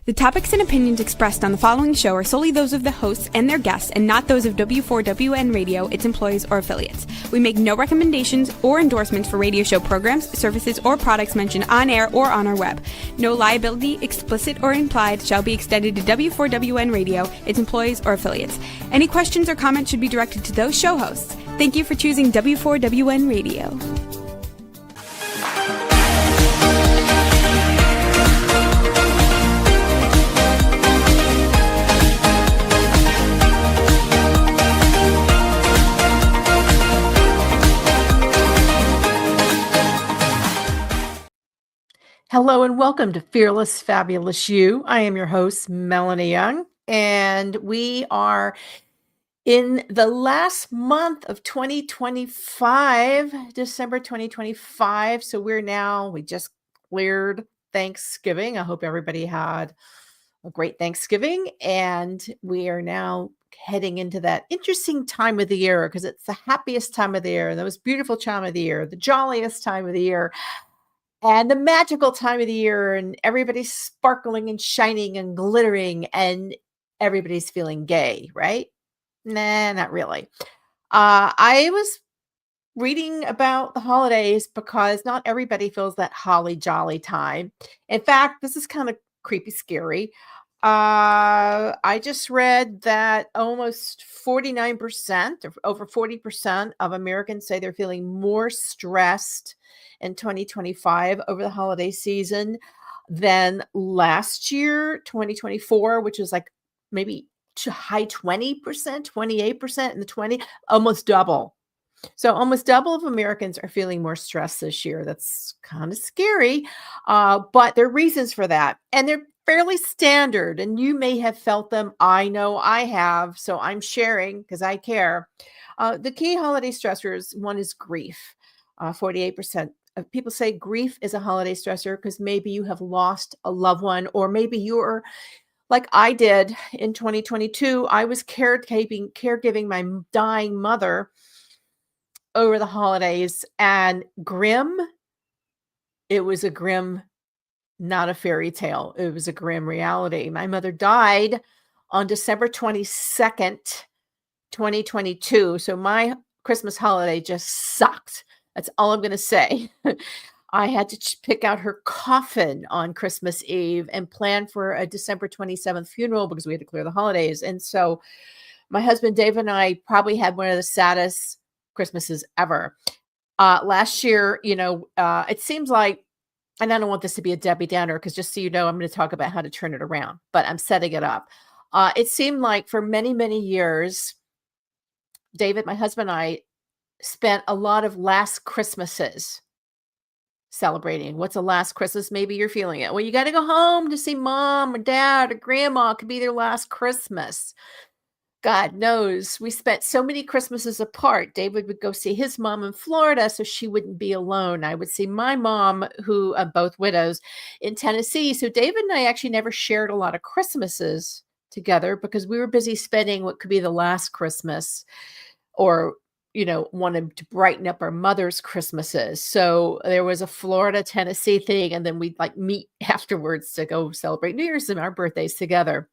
The topics and opinions expressed on the following show are solely those of the hosts and their guests and not those of W4WN Radio, its employees, or affiliates. We make no recommendations or endorsements for radio show programs, services, or products mentioned on air or on our web. No liability, explicit or implied, shall be extended to W4WN Radio, its employees, or affiliates. Any questions or comments should be directed to those show hosts. Thank you for choosing W4WN Radio. Hello and welcome to Fearless Fabulous You. I am your host, Melanie Young, and we are in the last month of 2025, December 2025. So we just cleared Thanksgiving. I hope everybody had a great Thanksgiving, and we are now heading into that interesting time of the year because it's the happiest time of the year, the most beautiful time of the year, the jolliest time of the year. And the magical time of the year, and everybody's sparkling and shining and glittering, and everybody's feeling gay, right? Nah, not really. I was reading about the holidays because not everybody feels that holly jolly time. In fact, this is kind of creepy, scary. I just read that almost 49%, or over 40% of Americans say they're feeling more stressed in 2025 over the holiday season than last year, 2024, which is like maybe high 20%, 28% in the 20, almost double. So almost double of Americans are feeling more stressed this year. That's kind of scary, but there are reasons for that. And they're fairly standard, and you may have felt them. I know I have, so I'm sharing because I care. The key holiday stressors, one is grief. 48% of people say grief is a holiday stressor because maybe you have lost a loved one, or maybe you're like I did in 2022. I was caregiving my dying mother over the holidays, and it was a grim, not a fairy tale. It was a grim reality. My mother died on December 22nd, 2022. So my Christmas holiday just sucked. That's all I'm going to say. I had to pick out her coffin on Christmas Eve and plan for a December 27th funeral because we had to clear the holidays. And so my husband, Dave, and I probably had one of the saddest Christmases ever. Last year, it seems like, and I don't want this to be a Debbie Downer because just so you know, I'm going to talk about how to turn it around, but I'm setting it up. It seemed like for many, many years, David, my husband, and I spent a lot of last Christmases celebrating. What's a last Christmas? Maybe you're feeling it. Well, you got to go home to see mom or dad or grandma. It could be their last Christmas. God knows we spent so many Christmases apart. David would go see his mom in Florida so she wouldn't be alone. I would see my mom, who both widows, in Tennessee. So David and I actually never shared a lot of Christmases together because we were busy spending what could be the last Christmas, or wanted to brighten up our mother's Christmases. So there was a Florida, Tennessee thing, and then we'd meet afterwards to go celebrate New Year's and our birthdays together.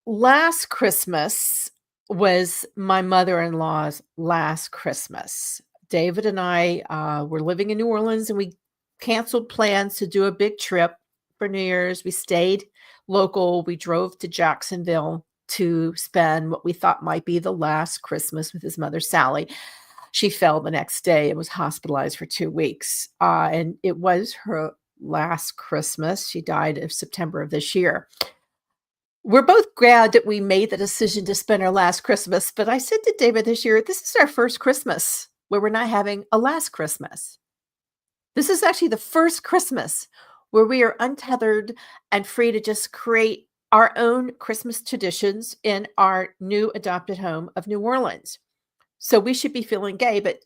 Last Christmas was my mother-in-law's last Christmas. David and I were living in New Orleans, and we canceled plans to do a big trip for New Year's. We stayed local. We drove to Jacksonville to spend what we thought might be the last Christmas with his mother, Sally. She fell the next day and was hospitalized for 2 weeks. And it was her last Christmas. She died in September of this year. We're both glad that we made the decision to spend our last Christmas. But I said to David this year, this is our first Christmas where we're not having a last Christmas. This is actually the first Christmas where we are untethered and free to just create our own Christmas traditions in our new adopted home of New Orleans. So we should be feeling gay. But,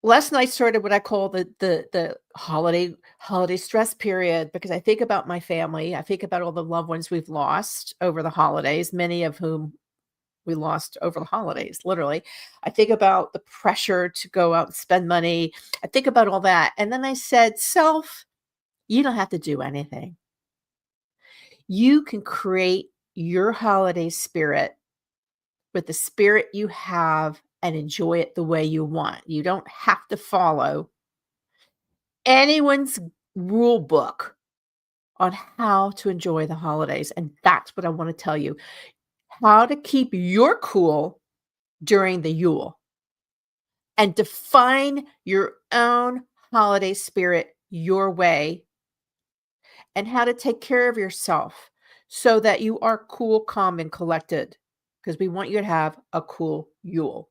last night started what I call the holiday stress period, because I think about my family. I think about all the loved ones we've lost over the holidays, many of whom we lost over the holidays, literally. I think about the pressure to go out and spend money. I think about all that. And then I said, self, You don't have to do anything. You can create your holiday spirit with the spirit you have and enjoy it the way you want. You don't have to follow anyone's rule book on how to enjoy the holidays. And that's what I want to tell you, how to keep your cool during the Yule and define your own holiday spirit your way, and how to take care of yourself so that you are cool, calm, and collected, because we want you to have a cool Yule.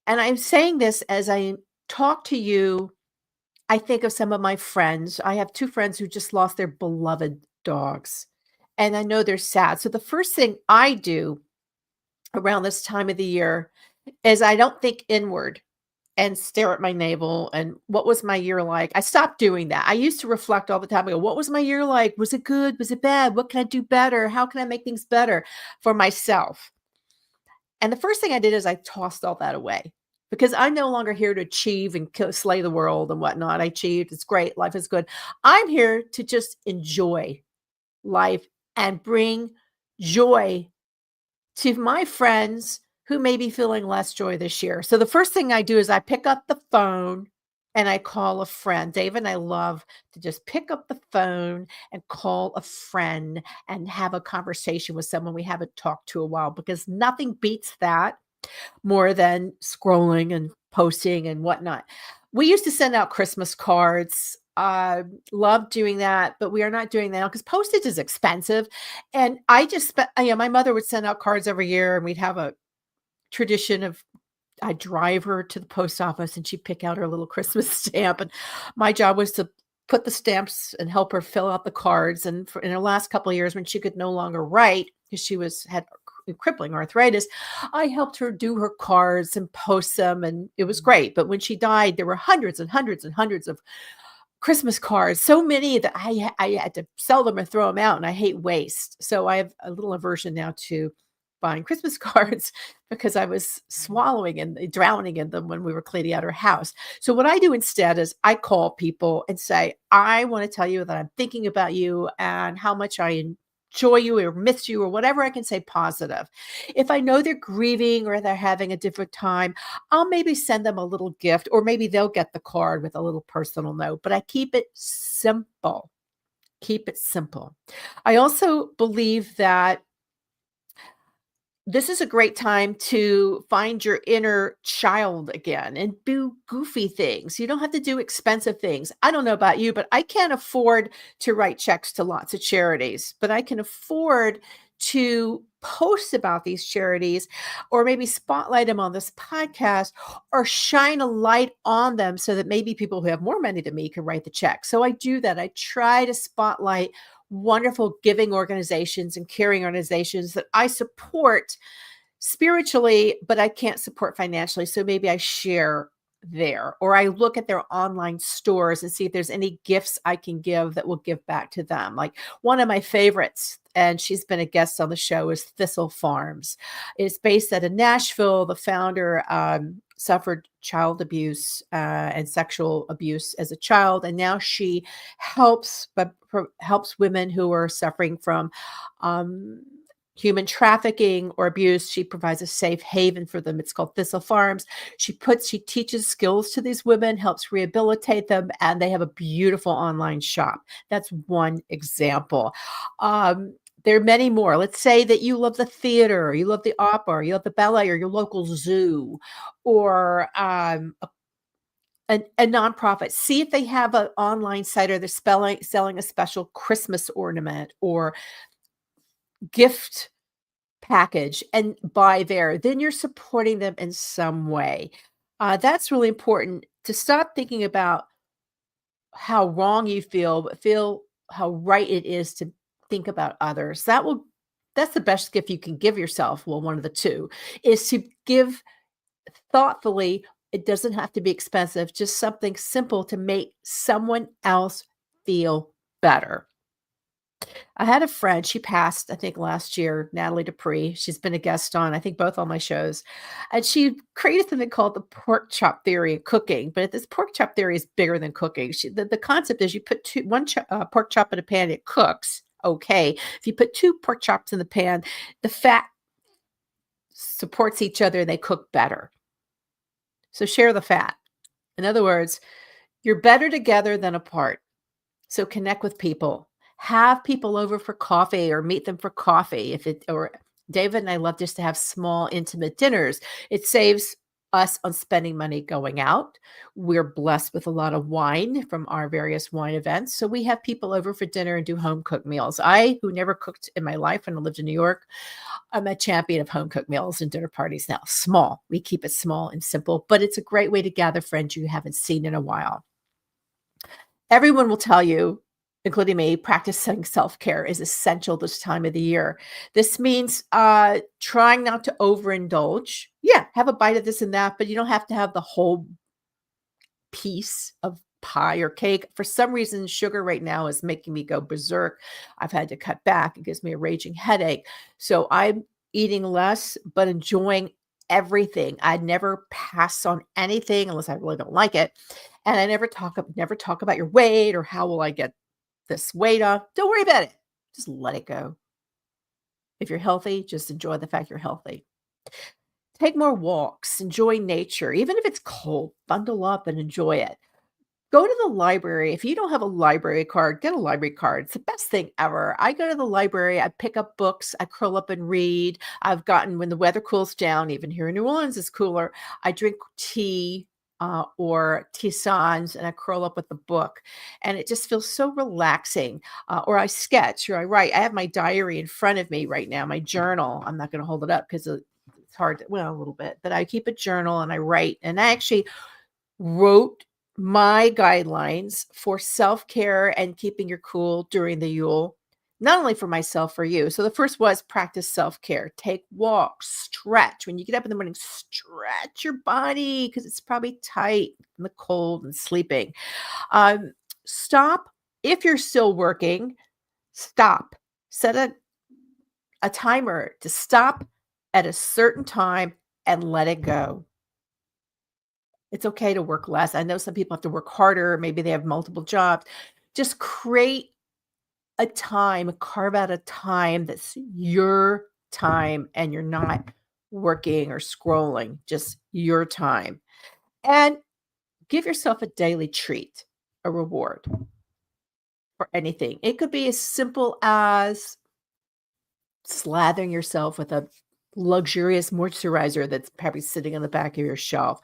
And I'm saying this as I talk to you. I think of some of my friends. I have 2 friends who just lost their beloved dogs, and I know they're sad. So the first thing I do around this time of the year is I don't think inward and stare at my navel and what was my year like. I stopped doing that. I used to reflect all the time. I go, what was my year like? Was it good? Was it bad? What can I do better? How can I make things better for myself? And the first thing I did is I tossed all that away because I'm no longer here to achieve and slay the world and whatnot. I achieved. It's great. Life is good. I'm here to just enjoy life and bring joy to my friends who may be feeling less joy this year. So the first thing I do is I pick up the phone and I call a friend. Dave and I love to just pick up the phone and call a friend and have a conversation with someone we haven't talked to a while, because nothing beats that more than scrolling and posting and whatnot. We used to send out Christmas cards. Love doing that, but we are not doing that now because postage is expensive. And I just spent, my mother would send out cards every year, and we'd have a tradition of I'd drive her to the post office and she'd pick out her little Christmas stamp. And my job was to put the stamps and help her fill out the cards. And in her last couple of years, when she could no longer write because she had crippling arthritis, I helped her do her cards and post them. And it was great. But when she died, there were hundreds and hundreds and hundreds of Christmas cards, so many that I had to sell them or throw them out, and I hate waste. So I have a little aversion now to buying Christmas cards because I was swallowing and drowning in them when we were cleaning out our house. So what I do instead is I call people and say, I want to tell you that I'm thinking about you and how much I enjoy you or miss you or whatever I can say positive. If I know they're grieving or they're having a different time, I'll maybe send them a little gift, or maybe they'll get the card with a little personal note, but I keep it simple. Keep it simple. I also believe that this is a great time to find your inner child again and do goofy things. You don't have to do expensive things. I don't know about you, but I can't afford to write checks to lots of charities, but I can afford to post about these charities, or maybe spotlight them on this podcast, or shine a light on them so that maybe people who have more money than me can write the check. So I do that. I try to spotlight wonderful giving organizations and caring organizations that I support spiritually, but I can't support financially. So maybe I share there, or I look at their online stores and see if there's any gifts I can give that will give back to them. Like one of my favorites, and she's been a guest on the show, is Thistle Farms. It's based out of Nashville. The founder suffered child abuse and sexual abuse as a child, and now she helps women who are suffering from human trafficking or abuse. She provides a safe haven for them. It's called Thistle Farms. She teaches skills to these women, helps rehabilitate them, and they have a beautiful online shop. That's one example. There are many more. Let's say that you love the theater, or you love the opera, or you love the ballet, or your local zoo, or a nonprofit. See if they have an online site, or they're selling a special Christmas ornament or gift package, and buy there. Then you're supporting them in some way. That's really important, to stop thinking about how wrong you feel, but feel how right it is to think about others. That's the best gift you can give yourself. Well, one of the two is to give thoughtfully. It doesn't have to be expensive, just something simple to make someone else feel better. I had a friend, she passed, I think last year, Natalie Dupree. She's been a guest on, I think, both on my shows. And she created something called the pork chop theory of cooking. But this pork chop theory is bigger than cooking. The concept is you put pork chop in a pan, it cooks. Okay. If you put two pork chops in the pan, the fat supports each other and they cook better. So share the fat. In other words, you're better together than apart. So connect with people. Have people over for coffee or meet them for coffee. Or David and I love just to have small, intimate dinners. It saves us on spending money going out. We're blessed with a lot of wine from our various wine events. So we have people over for dinner and do home cooked meals. I, who never cooked in my life when I lived in New York, I'm a champion of home cooked meals and dinner parties now. Small. We keep it small and simple, but it's a great way to gather friends you haven't seen in a while. Everyone will tell you, including me, practicing self-care is essential this time of the year. This means trying not to overindulge. Yeah, have a bite of this and that, but you don't have to have the whole piece of pie or cake. For some reason, sugar right now is making me go berserk. I've had to cut back. It gives me a raging headache. So I'm eating less, but enjoying everything. I never pass on anything unless I really don't like it. And I never talk about your weight or how will I get this weight off. Don't worry about it. Just let it go. If you're healthy, just enjoy the fact you're healthy. Take more walks, enjoy nature. Even if it's cold, bundle up and enjoy it. Go to the library. If you don't have a library card, get a library card. It's the best thing ever. I go to the library, I pick up books, I curl up and read. I've gotten, when the weather cools down, even here in New Orleans is cooler, I drink tea or tisanes and I curl up with the book. And it just feels so relaxing. Or I sketch or I write. I have my diary in front of me right now, my journal. I'm not going to hold it up because it's hard, well, a little bit, but I keep a journal and I write. And I actually wrote my guidelines for self-care and keeping your cool during the Yule, not only for myself, for you. So the first was practice self-care. Take walks, stretch. When you get up in the morning, stretch your body because it's probably tight in the cold and sleeping. Stop. If you're still working, stop. Set a timer to stop at a certain time and let it go. It's okay to work less. I know some people have to work harder. Maybe they have multiple jobs. Just create a time, carve out a time that's your time and you're not working or scrolling, just your time. And give yourself a daily treat, a reward for anything. It could be as simple as slathering yourself with a luxurious moisturizer that's probably sitting on the back of your shelf.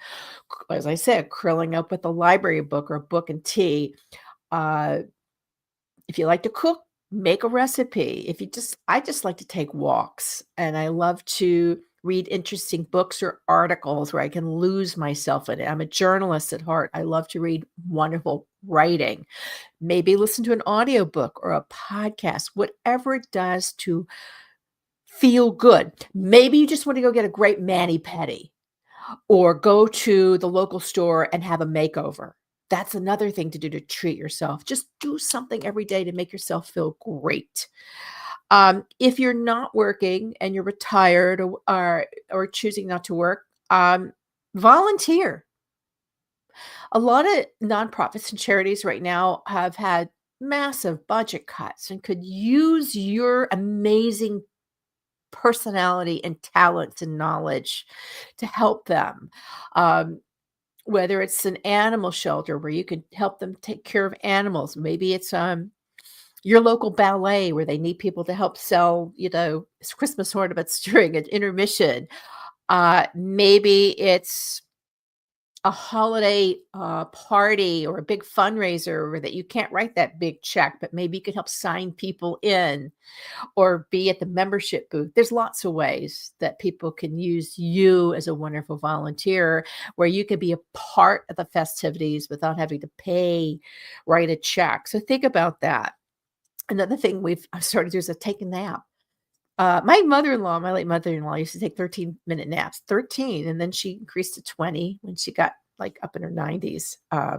As I said, curling up with a library book or a book and tea. Uh, if you like to cook, make a recipe. I just like to take walks and I love to read interesting books or articles where I can lose myself in it. I'm a journalist at heart. I love to read wonderful writing. Maybe listen to an audiobook or a podcast, whatever it does to feel good. Maybe you just want to go get a great mani-pedi or go to the local store and have a makeover. That's another thing to do to treat yourself. Just do something every day to make yourself feel great. If you're not working and you're retired or choosing not to work, volunteer. A lot of nonprofits and charities right now have had massive budget cuts and could use your amazing personality and talents and knowledge to help them. Whether it's an animal shelter where you could help them take care of animals. Maybe it's your local ballet where they need people to help sell, Christmas ornaments during an intermission. Maybe it's a holiday party or a big fundraiser where that you can't write that big check, but maybe you could help sign people in or be at the membership booth. There's lots of ways that people can use you as a wonderful volunteer where you can be a part of the festivities without having to write a check. So think about that. Another thing I've started to do is take a nap. My late mother-in-law used to take 13-minute naps, 13, and then she increased to 20 when she got like up in her 90s.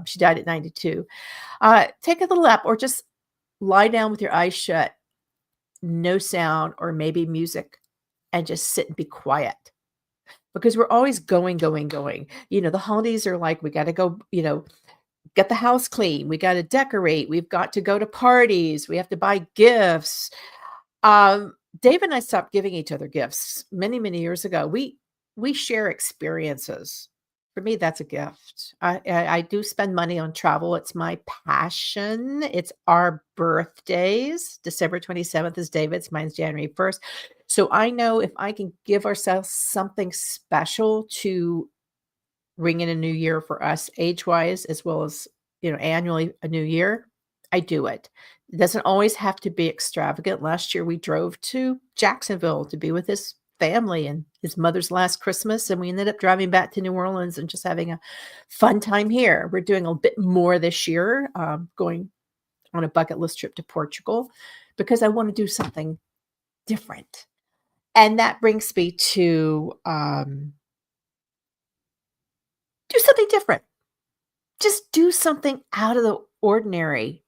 She died at 92. Take a little nap or just lie down with your eyes shut no sound or maybe music and just sit and be quiet because we're always going, going, going. The holidays are like, we got to go, get the house clean. We got to decorate. We've got to go to parties. We have to buy gifts. Dave and I stopped giving each other gifts many, many years ago. We share experiences. For me, that's a gift. I do spend money on travel. It's my passion. It's our birthdays. December 27th is David's. Mine's January 1st. So I know if I can give ourselves something special to ring in a new year for us age-wise, as well as, annually a new year, I do it. It doesn't always have to be extravagant. Last year, we drove to Jacksonville to be with his family and his mother's last Christmas, and we ended up driving back to New Orleans and just having a fun time here. We're doing a bit more this year, going on a bucket list trip to Portugal because I want to do something different. And that brings me to do something different. Just do something out of the ordinary.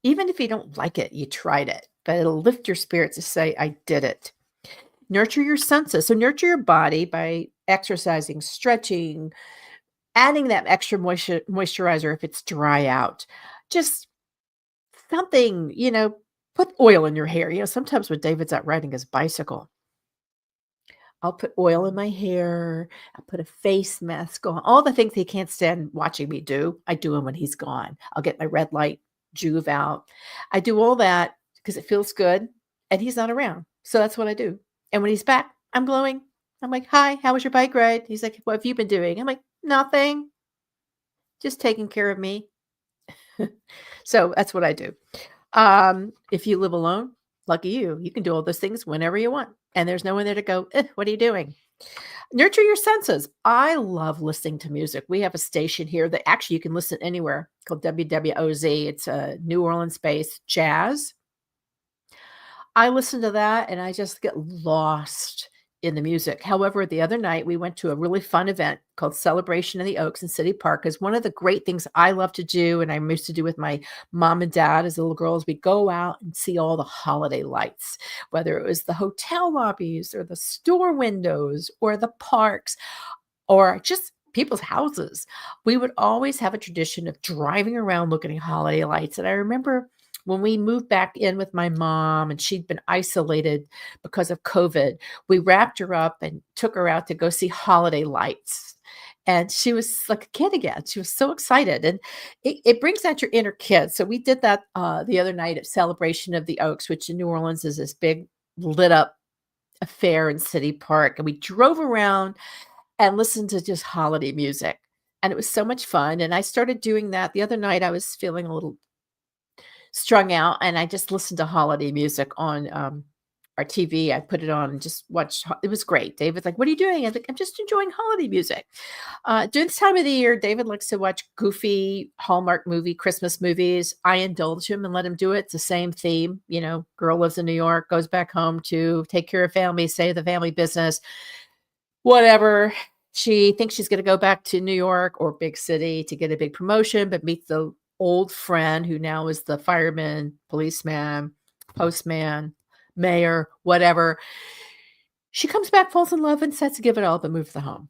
Even if you don't like it, you tried it, but it'll lift your spirits to say, I did it. Nurture your senses. So nurture your body by exercising, stretching, adding that extra moisturizer if it's dry out. Just something, put oil in your hair. Sometimes when David's out riding his bicycle, I'll put oil in my hair. I'll put a face mask on. All the things he can't stand watching me do, I do them when he's gone. I'll get my red light Juve out. I do all that because it feels good and he's not around. So that's what I do. And when he's back, I'm glowing. I'm like, hi, how was your bike ride? He's like, what have you been doing? I'm like, nothing. Just taking care of me. So that's what I do. If you live alone, lucky you. You can do all those things whenever you want. And there's no one there to go, what are you doing? Nurture your senses. I love listening to music. We have a station here that actually you can listen anywhere called WWOZ. It's a New Orleans-based jazz. I listen to that and I just get lost in the music. However, the other night we went to a really fun event called Celebration of the Oaks in City Park. Because one of the great things I love to do, and I used to do with my mom and dad as little girls, we go out and see all the holiday lights, whether it was the hotel lobbies or the store windows or the parks or just people's houses. We would always have a tradition of driving around looking at holiday lights. And I remember when we moved back in with my mom and she'd been isolated because of COVID, we wrapped her up and took her out to go see holiday lights. And she was like a kid again. She was so excited. And it brings out your inner kid. So we did that the other night at Celebration of the Oaks, which in New Orleans is this big lit up affair in City Park. And we drove around and listened to just holiday music. And it was so much fun. And I started doing that. The other night I was feeling a little strung out and I just listened to holiday music on our TV. I put it on and just watched. It was great. David's like, what are you doing? I was like, I'm just enjoying holiday music. During this time of the year, David likes to watch goofy Hallmark Christmas movies. I indulge him and let him do it. It's the same theme. Girl lives in New York, goes back home to take care of family, save the family business, whatever. She thinks she's going to go back to New York or big city to get a big promotion, but meets the old friend who now is the fireman, policeman, postman, mayor, whatever. She comes back, falls in love, and decides to give it all, but move to the home.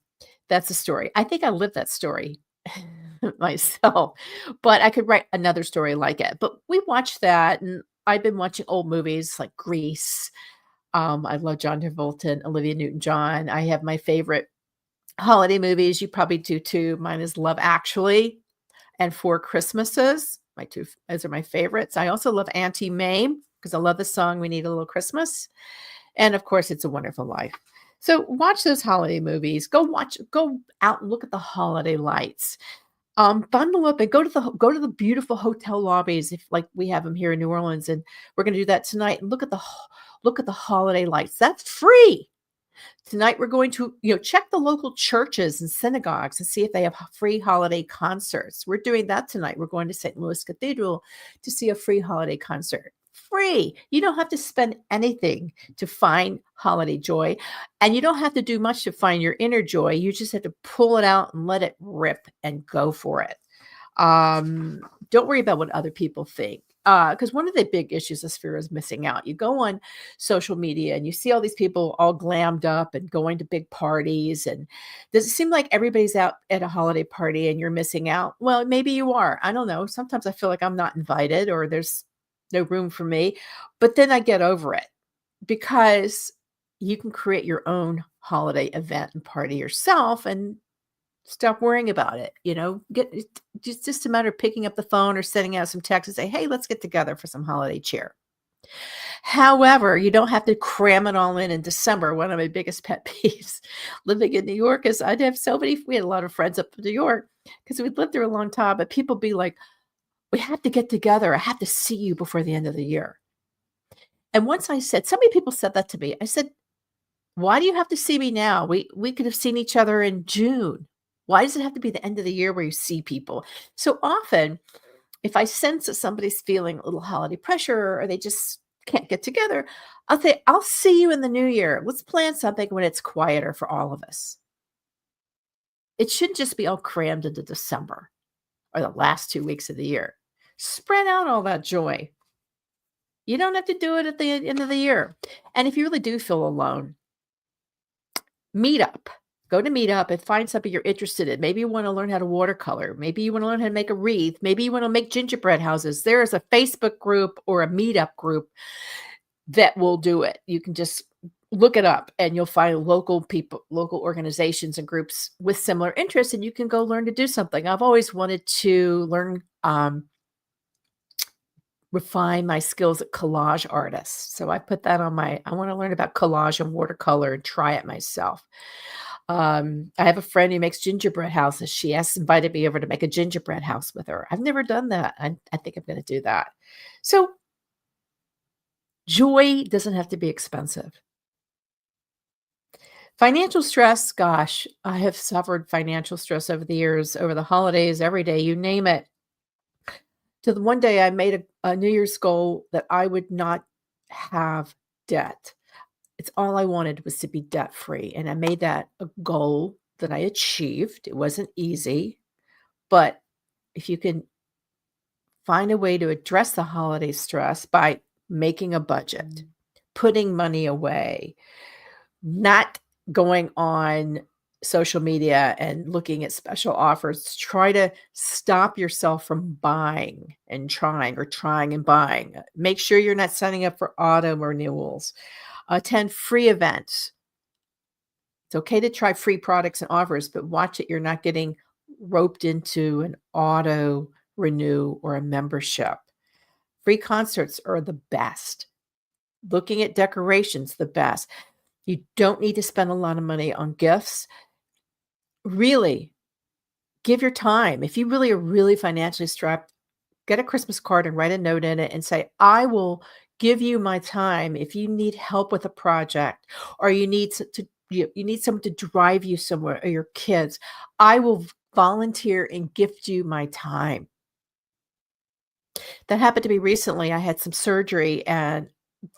That's the story. I think I lived that story myself, but I could write another story like it. But we watched that, and I've been watching old movies like Grease. I love John Travolta and Olivia Newton-John. I have my favorite holiday movies. You probably do too. Mine is Love Actually and Four Christmases. Those are my favorites. I also love Auntie Mame because I love the song We Need a Little Christmas. And of course, It's a Wonderful Life. So watch those holiday movies. Go out and look at the holiday lights. Bundle up and go to the beautiful hotel lobbies if like we have them here in New Orleans, and we're going to do that tonight. And look at the holiday lights. That's free. Tonight, we're going to, check the local churches and synagogues and see if they have free holiday concerts. We're doing that tonight. We're going to St. Louis Cathedral to see a free holiday concert. Free. You don't have to spend anything to find holiday joy, and you don't have to do much to find your inner joy. You just have to pull it out and let it rip and go for it. Don't worry about what other people think. Because one of the big issues is fear is missing out. You go on social media and you see all these people all glammed up and going to big parties. And does it seem like everybody's out at a holiday party and you're missing out? Well, maybe you are. I don't know. Sometimes I feel like I'm not invited or there's no room for me. But then I get over it because you can create your own holiday event and party yourself and stop worrying about it. Get just a matter of picking up the phone or sending out some texts and say, hey, let's get together for some holiday cheer. However, you don't have to cram it all in December. One of my biggest pet peeves living in New York is we had a lot of friends up in New York because we'd lived there a long time, but people be like, we have to get together. I have to see you before the end of the year. And once so many people said that to me. I said, why do you have to see me now? We could have seen each other in June. Why does it have to be the end of the year where you see people? So often, if I sense that somebody's feeling a little holiday pressure or they just can't get together, I'll say, I'll see you in the new year. Let's plan something when it's quieter for all of us. It shouldn't just be all crammed into December or the last 2 weeks of the year. Spread out all that joy. You don't have to do it at the end of the year. And if you really do feel alone, Meetup. Go to Meetup and find something you're interested in. Maybe you want to learn how to watercolor. Maybe you want to learn how to make a wreath. Maybe you want to make gingerbread houses. There is a Facebook group or a Meetup group that will do it. You can just look it up and you'll find local people, local organizations and groups with similar interests, and you can go learn to do something. I've always wanted to learn, refine my skills at collage artist. So I put that on I want to learn about collage and watercolor and try it myself. I have a friend who makes gingerbread houses. She has invited me over to make a gingerbread house with her. I've never done that. I think I'm going to do that. So joy doesn't have to be expensive. Financial stress, gosh, I have suffered financial stress over the years, over the holidays, every day, you name it. To the one day I made a New Year's goal that I would not have debt. It's all I wanted was to be debt free. And I made that a goal that I achieved. It wasn't easy, but if you can find a way to address the holiday stress by making a budget, putting money away, not going on social media and looking at special offers, try to stop yourself from buying and trying and buying. Make sure you're not signing up for auto renewals. Attend free events. It's okay to try free products and offers, but watch it. You're not getting roped into an auto renew or a membership. Free concerts are the best. Looking at decorations, the best. You don't need to spend a lot of money on gifts. Really, give your time. If you really are really financially strapped, get a Christmas card and write a note in it and say, I will give you my time if you need help with a project or you need you need someone to drive you somewhere or your kids. I will volunteer and gift you my time. That happened to me recently. I had some surgery and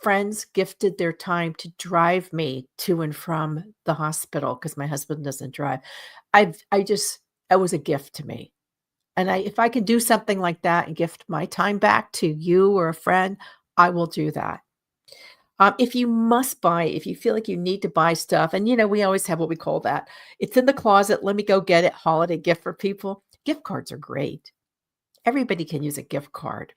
friends gifted their time to drive me to and from the hospital because my husband doesn't drive. That was a gift to me. And if I can do something like that and gift my time back to you or a friend, I will do that. If you feel like you need to buy stuff, and we always have what we call that. It's in the closet. Let me go get it. Holiday gift for people. Gift cards are great. Everybody can use a gift card.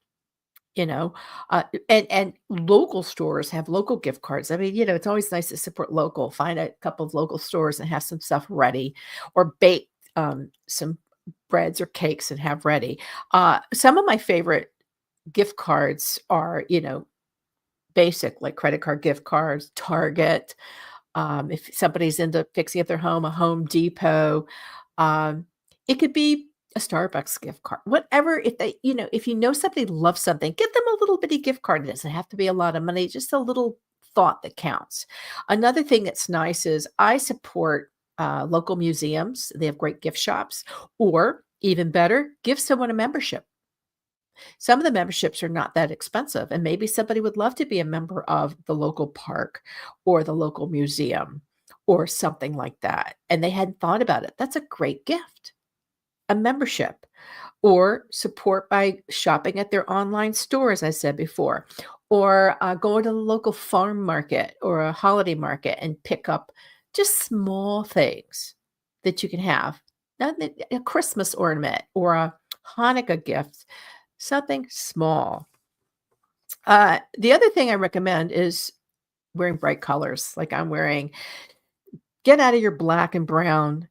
And local stores have local gift cards. I mean, it's always nice to support local. Find a couple of local stores and have some stuff ready, or bake some breads or cakes and have ready. Some of my favorite gift cards are, basic, like credit card gift cards, Target. If somebody's into fixing up their home, a Home Depot. It could be a Starbucks gift card, whatever. If you know somebody loves something, get them a little bitty gift card. It doesn't have to be a lot of money, just a little thought that counts. Another thing that's nice is I support local museums. They have great gift shops, or even better, give someone a membership. Some of the memberships are not that expensive, and maybe somebody would love to be a member of the local park or the local museum or something like that, and they hadn't thought about it. That's a great gift. a membership, or support by shopping at their online store, as I said before, or go to the local farm market or a holiday market and pick up just small things that you can have. Not a Christmas ornament or a Hanukkah gift, something small. The other thing I recommend is wearing bright colors like I'm wearing. Get out of your black and brown,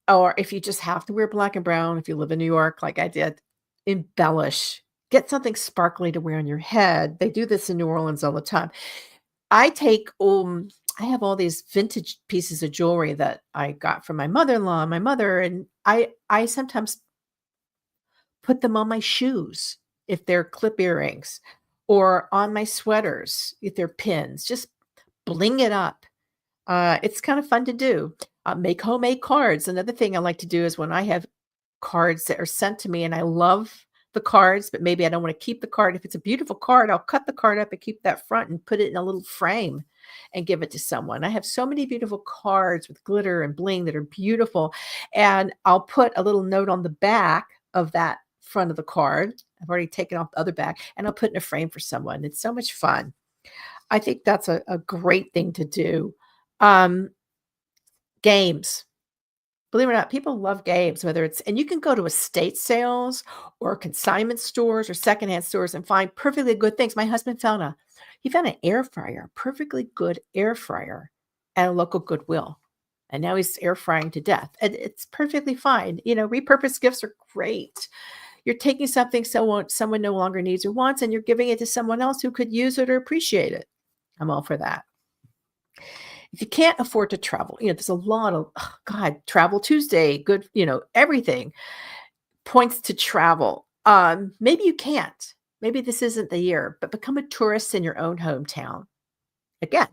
or if you just have to wear black and brown, if you live in New York like I did, embellish. Get something sparkly to wear on your head. They do this in New Orleans all the time. I take, I have all these vintage pieces of jewelry that I got from my mother-in-law and my mother, and I sometimes put them on my shoes if they're clip earrings, or on my sweaters if they're pins. Just bling it up. It's kind of fun to do. Make homemade cards. Another thing I like to do is when I have cards that are sent to me and I love the cards, but maybe I don't want to keep the card. If it's a beautiful card, I'll cut the card up and keep that front and put it in a little frame and give it to someone. I have so many beautiful cards with glitter and bling that are beautiful. And I'll put a little note on the back of that front of the card. I've already taken off the other back, and I'll put in a frame for someone. It's so much fun. I think that's a great thing to do. Um, Games. Believe it or not, people love games, whether it's, and you can go to estate sales or consignment stores or secondhand stores and find perfectly good things. My husband he found an air fryer, perfectly good air fryer at a local Goodwill. And now he's air frying to death. And it's perfectly fine. Repurposed gifts are great. You're taking something someone no longer needs or wants, and you're giving it to someone else who could use it or appreciate it. I'm all for that. If you can't afford to travel, there's a lot of, Travel Tuesday, good, everything points to travel. Maybe you can't. Maybe this isn't the year, but become a tourist in your own hometown. Again,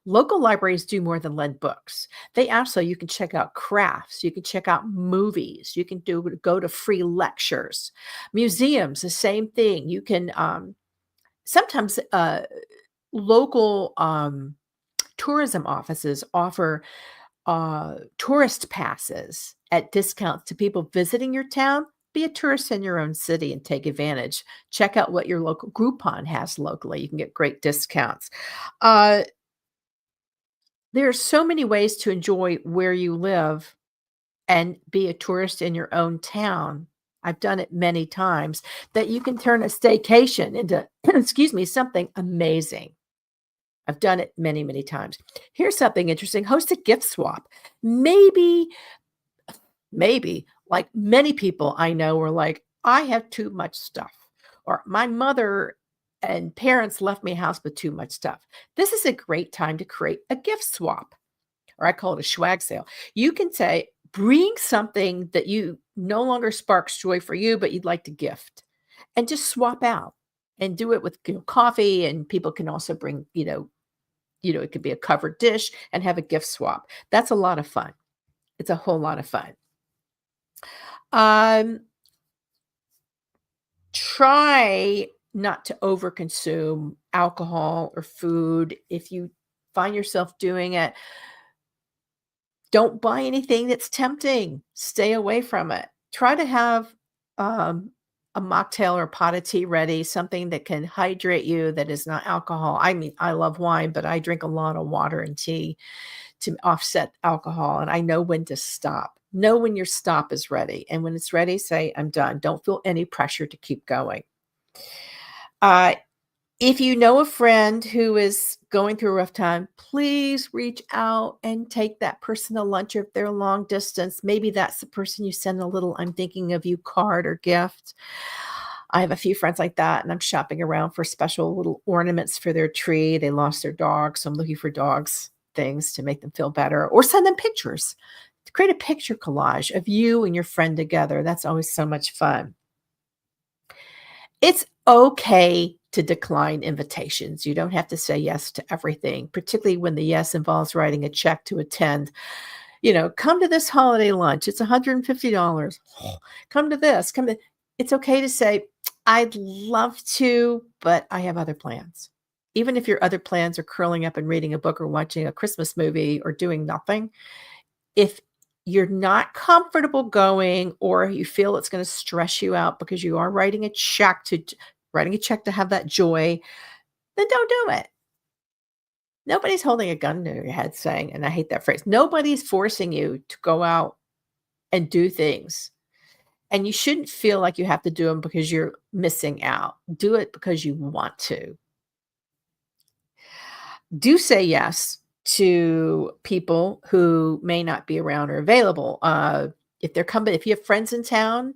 local libraries do more than lend books. You can check out crafts, you can check out movies, you can go to free lectures. Museums, the same thing. You can sometimes local tourism offices offer tourist passes at discounts to people visiting your town. Be a tourist in your own city and take advantage. Check out what your local Groupon has locally. You can get great discounts. There are so many ways to enjoy where you live and be a tourist in your own town. I've done it many times, that you can turn a staycation into, something amazing. I've done it many, many times. Here's something interesting. Host a gift swap. Maybe, like many people I know were like, I have too much stuff, or my mother and parents left me a house with too much stuff. This is a great time to create a gift swap, or I call it a swag sale. You can say, bring something that you no longer sparks joy for you, but you'd like to gift, and just swap out and do it with coffee. And people can also bring, it could be a covered dish and have a gift swap. That's a lot of fun. It's a whole lot of fun. Try not to overconsume alcohol or food. If you find yourself doing it, don't buy anything that's tempting. Stay away from it. Try to have a mocktail or pot of tea ready, something that can hydrate you, that is not alcohol. I mean, I love wine, but I drink a lot of water and tea to offset alcohol. And I know when to stop. Know when your stop is ready. And when it's ready, say, I'm done. Don't feel any pressure to keep going. If you know a friend who is going through a rough time, please reach out and take that person to lunch if they're long distance. Maybe that's the person you send a little "I'm thinking of you" card or gift. I have a few friends like that, and I'm shopping around for special little ornaments for their tree. They lost their dog, so I'm looking for dogs things to make them feel better, or send them pictures. Create a picture collage of you and your friend together. That's always so much fun. It's okay to decline invitations. You don't have to say yes to everything, particularly when the yes involves writing a check to attend. Come to this holiday lunch. It's $150. Come to this. It's okay to say, I'd love to, but I have other plans. Even if your other plans are curling up and reading a book or watching a Christmas movie or doing nothing, if you're not comfortable going, or you feel it's going to stress you out because you are writing a check to have that joy, then don't do it. Nobody's holding a gun to your head saying, and I hate that phrase, nobody's forcing you to go out and do things. And you shouldn't feel like you have to do them because you're missing out. Do it because you want to. Do say yes to people who may not be around or available. If you have friends in town,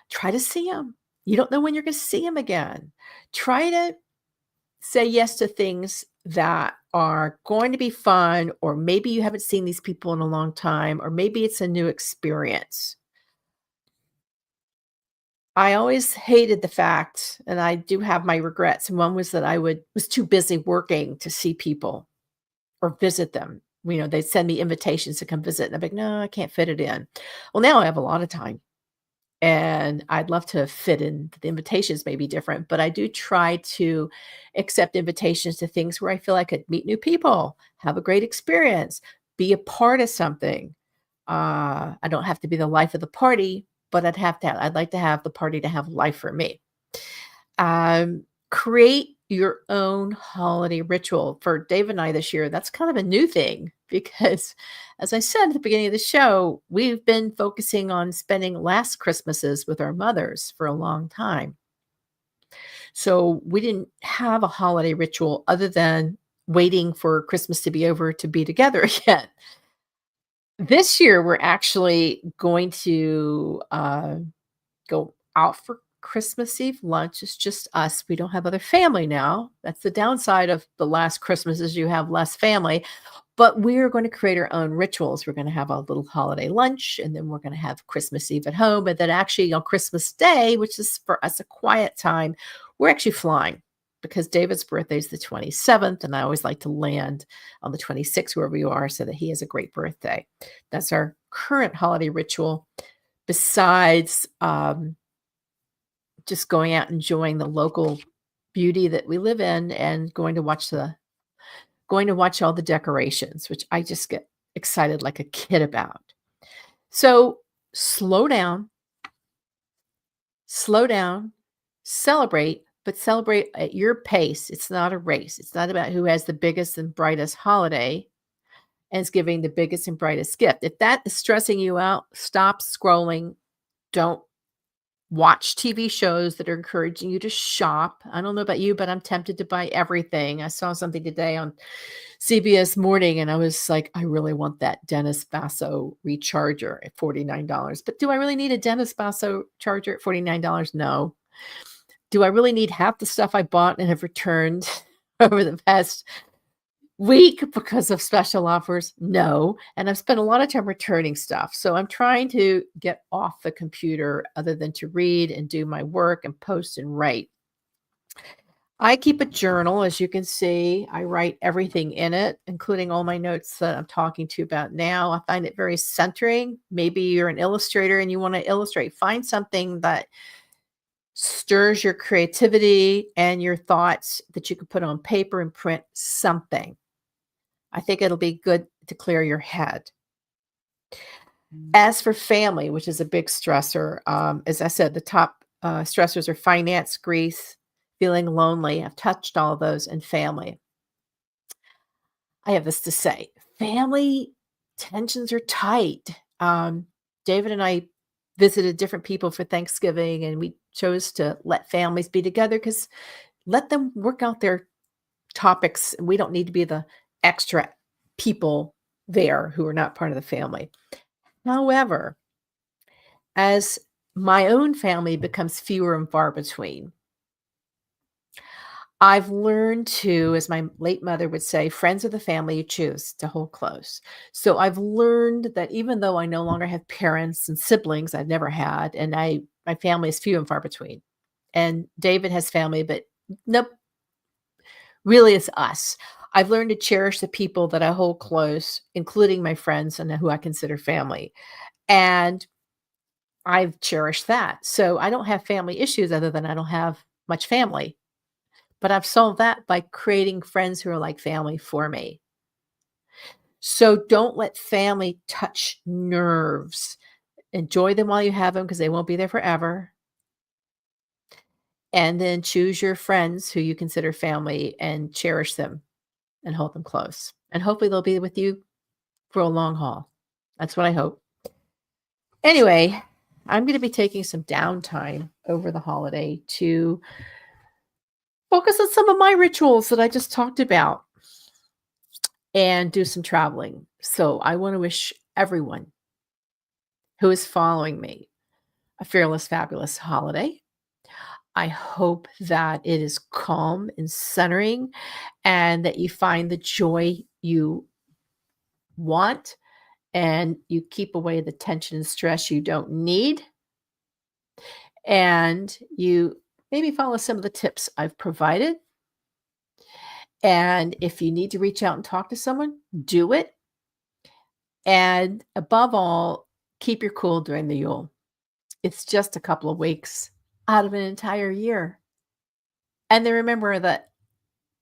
try to see them. You don't know when you're going to see them again. Try to say yes to things that are going to be fun, or maybe you haven't seen these people in a long time, or maybe it's a new experience. I always hated the fact, and I do have my regrets, and one was that was too busy working to see people or visit them. They'd send me invitations to come visit, and I'm like, "No, I can't fit it in." Well, now I have a lot of time, and I'd love to fit in. The invitations may be different, but I do try to accept invitations to things where I feel I could meet new people, have a great experience, be a part of something. I don't have to be the life of the party, but I'd like to have the party to have life for me. Create your own holiday ritual. For Dave and I this year, that's kind of a new thing because, as I said at the beginning of the show, we've been focusing on spending last Christmases with our mothers for a long time. So we didn't have a holiday ritual other than waiting for Christmas to be over to be together again. This year, we're actually going to go out for Christmas Eve lunch. It's just us. We don't have other family now. That's the downside of the last Christmas is you have less family. But we're going to create our own rituals. We're going to have a little holiday lunch, and then we're going to have Christmas Eve at home. And then actually on Christmas Day, which is for us a quiet time, we're actually flying because David's birthday is the 27th, and I always like to land on the 26th wherever you are so that he has a great birthday. That's our current holiday ritual. Besides just going out and enjoying the local beauty that we live in and going to watch all the decorations, which I just get excited like a kid about. So slow down, celebrate, but celebrate at your pace. It's not a race. It's not about who has the biggest and brightest holiday and is giving the biggest and brightest gift. If that is stressing you out, stop scrolling. Don't watch TV shows that are encouraging you to shop. I don't know about you, but I'm tempted to buy everything. I saw something today on CBS Morning, and I was like, I really want that Dennis Basso recharger at $49. But do I really need a Dennis Basso charger at $49? No. Do I really need half the stuff I bought and have returned over the past week because of special offers? No. And I've spent a lot of time returning stuff. So I'm trying to get off the computer other than to read and do my work and post and write. I keep a journal, as you can see. I write everything in it, including all my notes that I'm talking to you about now. I find it very centering. Maybe you're an illustrator and you want to illustrate. Find something that stirs your creativity and your thoughts that you can put on paper and print something. I think it'll be good to clear your head. As for family, which is a big stressor, as I said, the top stressors are finance, grief, feeling lonely. I've touched all of those, and family. I have this to say. Family tensions are tight. David and I visited different people for Thanksgiving, and we chose to let families be together because let them work out their topics. We don't need to be the extra people there who are not part of the family. However, as my own family becomes fewer and far between, I've learned to, as my late mother would say, friends are the family you choose to hold close. So I've learned that even though I no longer have parents and siblings, I've never had, and my family is few and far between. And David has family, but nope, really it's us. I've learned to cherish the people that I hold close, including my friends and who I consider family. And I've cherished that. So I don't have family issues other than I don't have much family. But I've solved that by creating friends who are like family for me. So don't let family touch nerves. Enjoy them while you have them because they won't be there forever. And then choose your friends who you consider family and cherish them and hold them close. And hopefully they'll be with you for a long haul. That's what I hope. Anyway, I'm going to be taking some downtime over the holiday to focus on some of my rituals that I just talked about and do some traveling. So I want to wish everyone who is following me a fearless, fabulous holiday. I hope that it is calm and centering and that you find the joy you want and you keep away the tension and stress you don't need. And you maybe follow some of the tips I've provided. And if you need to reach out and talk to someone, do it. And above all, keep your cool during the Yule. It's just a couple of weeks out of an entire year. And then remember that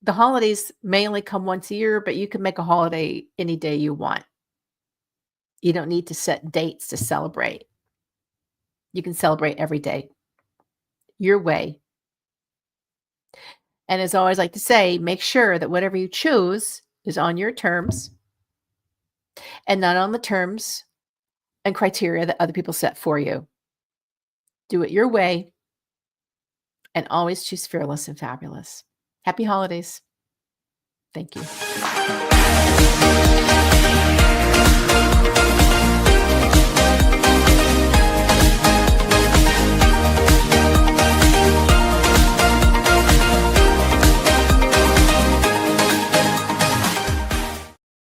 the holidays may only come once a year, but you can make a holiday any day you want. You don't need to set dates to celebrate. You can celebrate every day your way. And as I always like to say, make sure that whatever you choose is on your terms and not on the terms and criteria that other people set for you. Do it your way and always choose fearless and fabulous. Happy holidays. Thank you.